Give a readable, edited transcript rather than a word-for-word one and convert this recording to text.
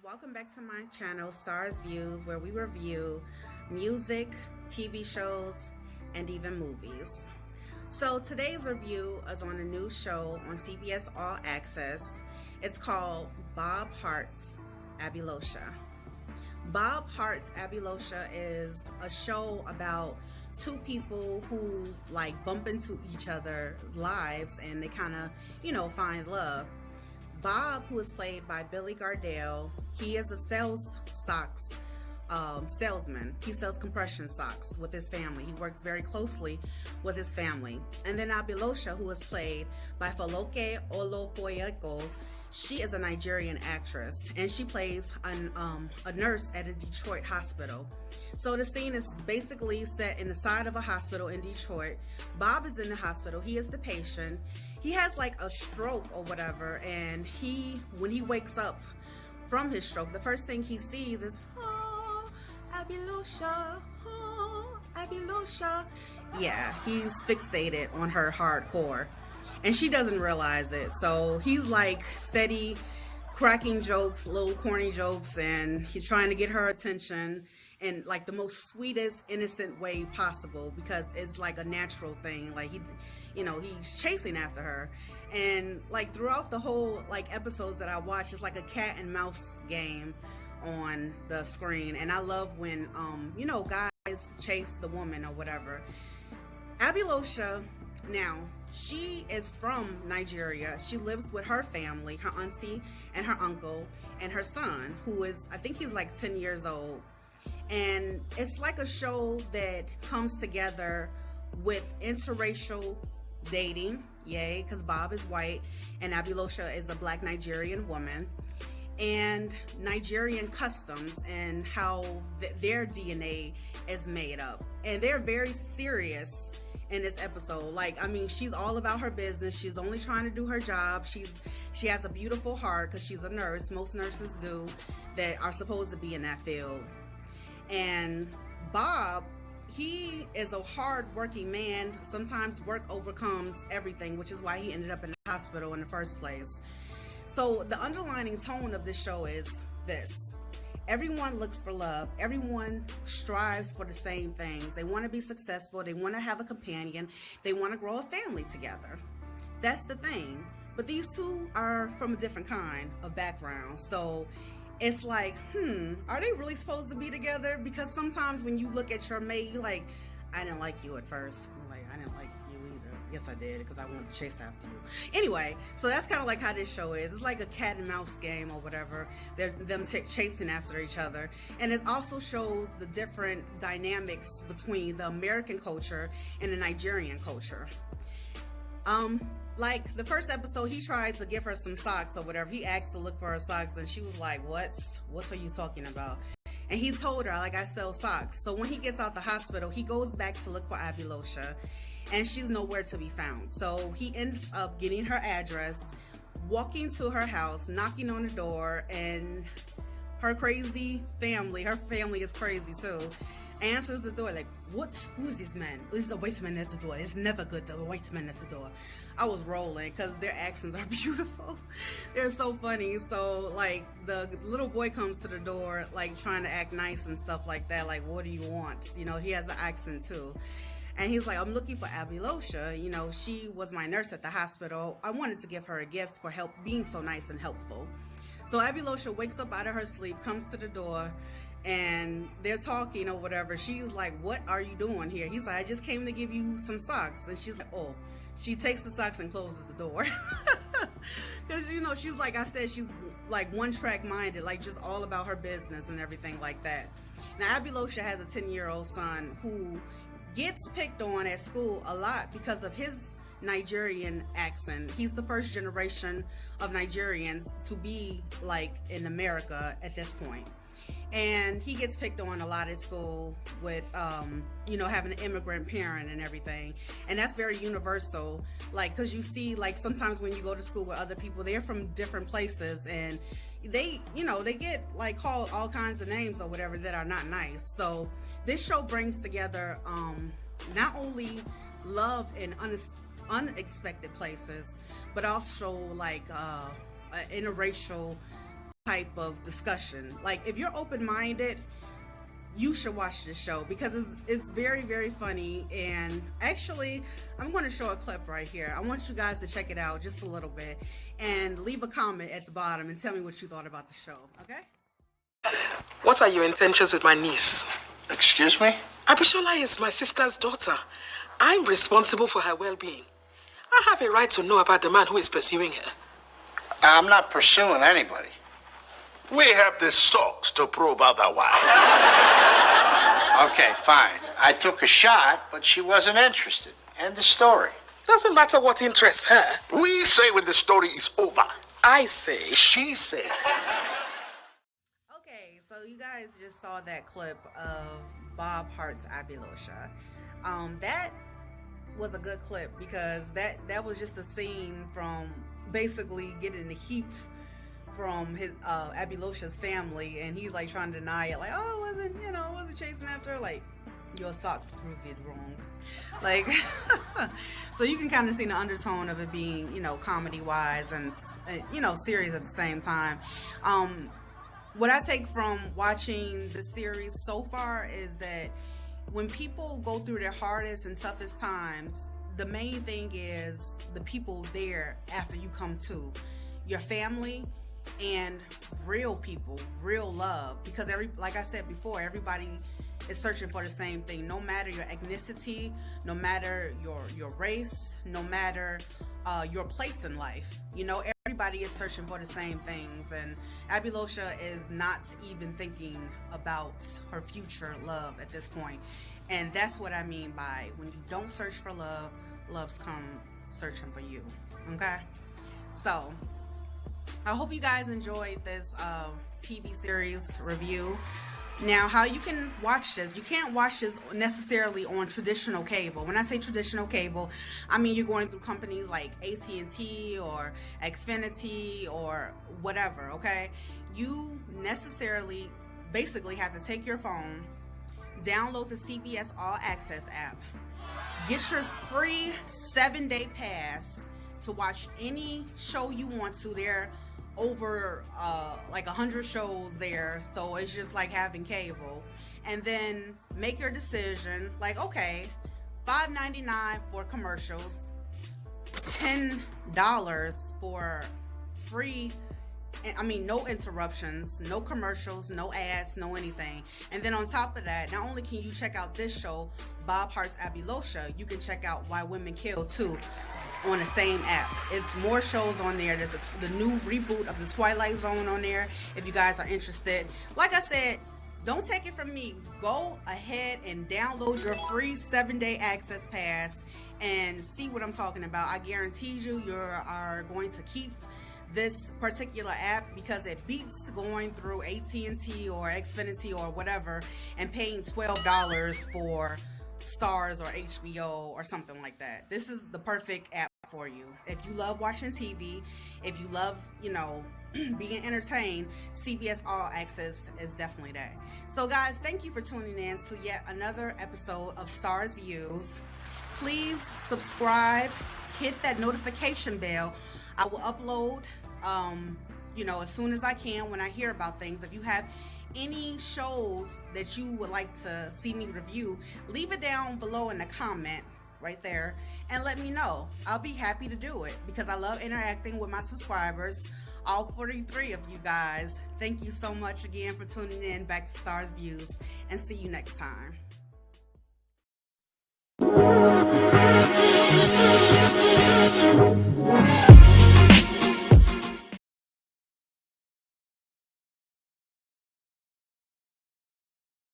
Welcome back to my channel, Stars Views, where we review music, TV shows, and even movies. So today's review is on a new show on CBS All Access. It's called Bob Hearts Abishola. Bob Hearts Abishola is a show about two people who bump into each other's lives and they kind of, find love. Bob, who is played by Billy Gardell, he is a socks salesman. He sells compression socks with his family. He works very closely with his family. And then Abishola, who is played by Foloke Olofoyeko, she is a Nigerian actress, and she plays a nurse at a Detroit hospital. So the scene is basically set in the side of a hospital in Detroit. Bob is in the hospital. He is the patient. He has like a stroke or whatever, and when he wakes up from his stroke, the first thing he sees is, oh, Abishola, oh, Abishola. Yeah, he's fixated on her hardcore. And she doesn't realize it. So he's like steady cracking jokes, little corny jokes, and he's trying to get her attention in like the most sweetest, innocent way possible, because it's like a natural thing. Like he's chasing after her. And like throughout the whole episodes that I watch, it's like a cat and mouse game on the screen. And I love when guys chase the woman or whatever. Abishola, now, she is from Nigeria. She lives with her family, her auntie and her uncle and her son, who is, I think he's like 10 years old. And it's like a show that comes together with interracial dating, yay, because Bob is white and Abishola is a black Nigerian woman, and Nigerian customs and how their DNA is made up. And they're very serious in this episode. She's all about her business. She's only trying to do her job. She has a beautiful heart because she's a nurse. Most nurses do, that are supposed to be in that field. And Bob, he is a hard-working man. Sometimes work overcomes everything, which is why he ended up in the hospital in the first place. So the underlining tone of this show is this: everyone looks for love. Everyone strives for the same things. They want to be successful. They want to have a companion. They want to grow a family together. That's the thing. But these two are from a different kind of background. So it's like, are they really supposed to be together? Because sometimes when you look at your mate, you're like, I didn't like you at first. I didn't like you either. Yes, I did, because I wanted to chase after you. Anyway, so that's kind of like how this show is. It's like a cat and mouse game or whatever. They're them chasing after each other. And it also shows the different dynamics between the American culture and the Nigerian culture. Like the first episode, he tried to give her some socks or whatever. He asked to look for her socks, and she was like, what are you talking about? And he told her, I sell socks. So when he gets out the hospital, he goes back to look for Abishola, and she's nowhere to be found. So he ends up getting her address, walking to her house, knocking on the door, and her crazy family, her family is crazy too, answers the door like, who's this man? There's a white man at the door. It's never good to have a white man at the door. I was rolling because their accents are beautiful. They're so funny. So the little boy comes to the door trying to act nice and stuff like that, what do you want? He has an accent too. And he's like, I'm looking for Abishola. She was my nurse at the hospital. I wanted to give her a gift for being so nice and helpful. So Abishola wakes up out of her sleep, comes to the door, and they're talking or whatever. She's like, what are you doing here? He's like, I just came to give you some socks. And she's like, oh. She takes the socks and closes the door. Because, she's like I said, she's one-track minded, just all about her business and everything like that. Now, Abishola has a 10-year-old son who gets picked on at school a lot because of his Nigerian accent. He's the first generation of Nigerians to be in America at this point. And he gets picked on a lot at school with, having an immigrant parent and everything. And that's very universal, because you see, sometimes when you go to school with other people, they're from different places, and they get called all kinds of names or whatever that are not nice. So this show brings together not only love in unexpected places, but also interracial type of discussion. Like, if you're open-minded, you should watch this show because it's very, very funny. And actually, I'm going to show a clip right here. I want you guys to check it out just a little bit and leave a comment at the bottom and tell me what you thought about the show, okay? What are your intentions with my niece? Excuse me? Abishola is my sister's daughter. I'm responsible for her well-being. I have a right to know about the man who is pursuing her. I'm not pursuing anybody. We have the source to prove otherwise. Okay, fine. I took a shot, but she wasn't interested. End of story. Doesn't matter what interests her. We say when the story is over. I say. She says. Okay, so you guys just saw that clip of Bob Hart's Abishola. That was a good clip because that was just a scene from basically getting the heat from his Abishola's family, and he's like trying to deny it, like, oh, I wasn't chasing after her. Like, your socks prove it wrong. Like, so you can kind of see the undertone of it being, comedy wise and serious at the same time. What I take from watching the series so far is that when people go through their hardest and toughest times, the main thing is the people there after you come to, your family and real people, real love. Because like I said before, everybody is searching for the same thing, no matter your ethnicity, no matter your race, no matter your place in life. Everybody is searching for the same things, and Abishola is not even thinking about her future love at this point. And that's what I mean by when you don't search for love, love's come searching for you. Okay? So I hope you guys enjoyed this TV series review. Now, how you can watch this, you can't watch this necessarily on traditional cable. When I say traditional cable, I mean you're going through companies like AT&T or Xfinity or whatever, okay? You necessarily basically have to take your phone, download the CBS All Access app, get your free 7-day pass to watch any show you want to. There over like 100 shows there, so it's just like having cable. And then make your decision, like, okay, $5.99 for commercials, $10 for free, no interruptions, no commercials, no ads, no anything. And then on top of that, not only can you check out this show, Bob Hart's Abishola, you can check out Why Women Kill too on the same app. It's more shows on there. There's the new reboot of the Twilight Zone on there if you guys are interested. Like I said, don't take it from me. Go ahead and download your free 7-day access pass and see what I'm talking about. I guarantee you are going to keep this particular app because it beats going through AT&T or Xfinity or whatever and paying $12 for Stars or HBO or something like that. This is the perfect app for you. If you love watching TV, if you love, being entertained, CBS All Access is definitely that. So guys, thank you for tuning in to yet another episode of Stars Views. Please subscribe, hit that notification bell. I will upload, as soon as I can when I hear about things. If you have any shows that you would like to see me review, leave it down below in the comment right there and let me know. I'll be happy to do it because I love interacting with my subscribers, all 43 of you guys. Thank you so much again for tuning in back to Stars Views, and see you next time.